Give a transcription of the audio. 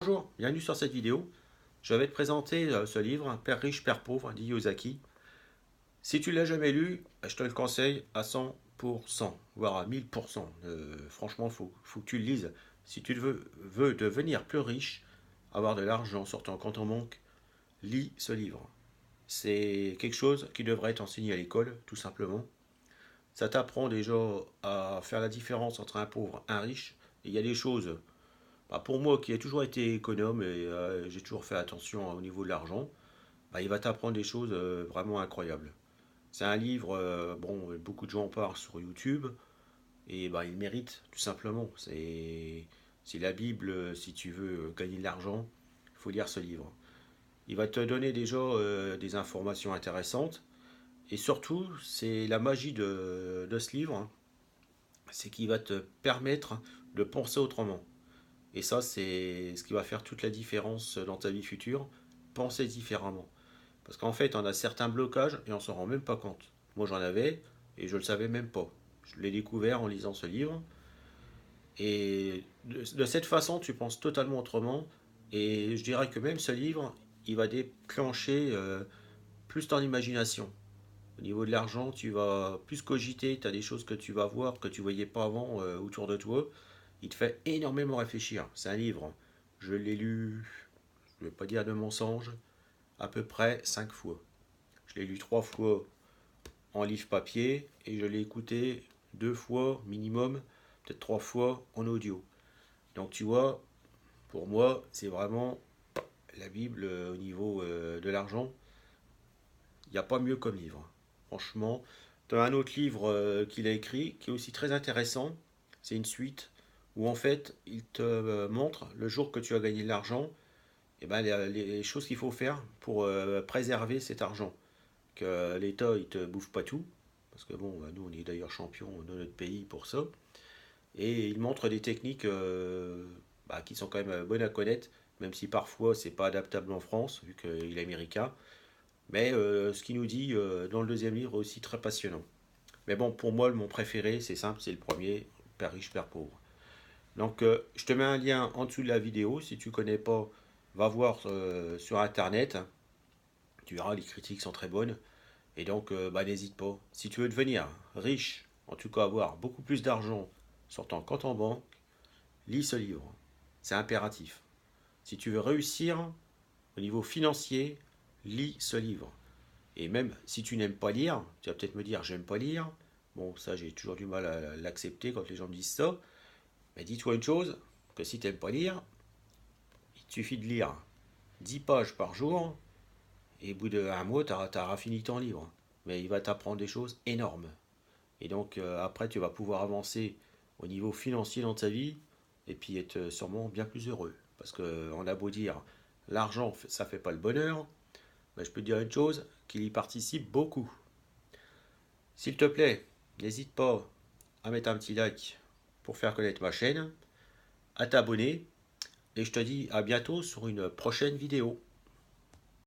Bonjour, bienvenue sur cette vidéo. Je vais te présenter ce livre, Père riche, Père pauvre, d'Iyosaki. Si tu l'as jamais lu, je te le conseille à 100%, voire à 1000%. Franchement, faut que tu le lises. Si tu veux devenir plus riche, avoir de l'argent sur ton compte en banque, lis ce livre. C'est quelque chose qui devrait être enseigné à l'école, tout simplement. Ça t'apprend déjà à faire la différence entre un pauvre et un riche. Et il y a des choses. Bah, pour moi qui ai toujours été économe et j'ai toujours fait attention au niveau de l'argent, bah, il va t'apprendre des choses vraiment incroyables. C'est un livre, bon, beaucoup de gens en parlent sur YouTube et bah, il mérite tout simplement. C'est la Bible si tu veux gagner de l'argent, il faut lire ce livre. Il va te donner déjà des informations intéressantes et surtout, c'est la magie de ce livre, hein, c'est qu'il va te permettre de penser autrement. Et ça, c'est ce qui va faire toute la différence dans ta vie future. Penser différemment. Parce qu'en fait, on a certains blocages et on s'en rend même pas compte. Moi, j'en avais et je le savais même pas. Je l'ai découvert en lisant ce livre. Et de cette façon, tu penses totalement autrement. Et je dirais que même ce livre, il va déclencher plus ton imagination. Au niveau de l'argent, tu vas plus cogiter, tu as des choses que tu vas voir que tu voyais pas avant autour de toi. Il te fait énormément réfléchir. C'est un livre. Je l'ai lu, je ne vais pas dire de mensonge, à peu près 5 fois. Je l'ai lu 3 fois en livre papier et je l'ai écouté 2 fois minimum, peut-être 3 fois en audio. Donc tu vois, pour moi, c'est vraiment la Bible au niveau de l'argent. Il n'y a pas mieux comme livre. Franchement, tu as un autre livre qu'il a écrit qui est aussi très intéressant. C'est une suite où en fait il te montre le jour que tu as gagné de l'argent, et ben, les choses qu'il faut faire pour préserver cet argent. Que l'État il te bouffe pas tout. Parce que bon, nous on est d'ailleurs champion de notre pays pour ça. Et il montre des techniques qui sont quand même bonnes à connaître, même si parfois c'est pas adaptable en France, vu qu'il est américain. Mais ce qu'il nous dit dans le deuxième livre est aussi très passionnant. Mais bon, pour moi, mon préféré, c'est simple, c'est le premier, Père riche, Père pauvre. Donc, je te mets un lien en dessous de la vidéo. Si tu ne connais pas, va voir sur Internet. Tu verras, les critiques sont très bonnes. Et donc, n'hésite pas. Si tu veux devenir riche, en tout cas avoir beaucoup plus d'argent sur ton compte en banque, lis ce livre. C'est impératif. Si tu veux réussir au niveau financier, lis ce livre. Et même si tu n'aimes pas lire, tu vas peut-être me dire j'aime pas lire. Bon, ça j'ai toujours du mal à l'accepter quand les gens me disent ça. Mais dis-toi une chose, que si tu n'aimes pas lire, il te suffit de lire 10 pages par jour et au bout d'un mois, tu auras fini ton livre. Mais il va t'apprendre des choses énormes. Et donc après, tu vas pouvoir avancer au niveau financier dans ta vie et puis être sûrement bien plus heureux. Parce qu'on a beau dire l'argent, ça fait pas le bonheur, mais je peux te dire une chose, qu'il y participe beaucoup. S'il te plaît, n'hésite pas à mettre un petit like pour faire connaître ma chaîne, à t'abonner, et je te dis à bientôt sur une prochaine vidéo.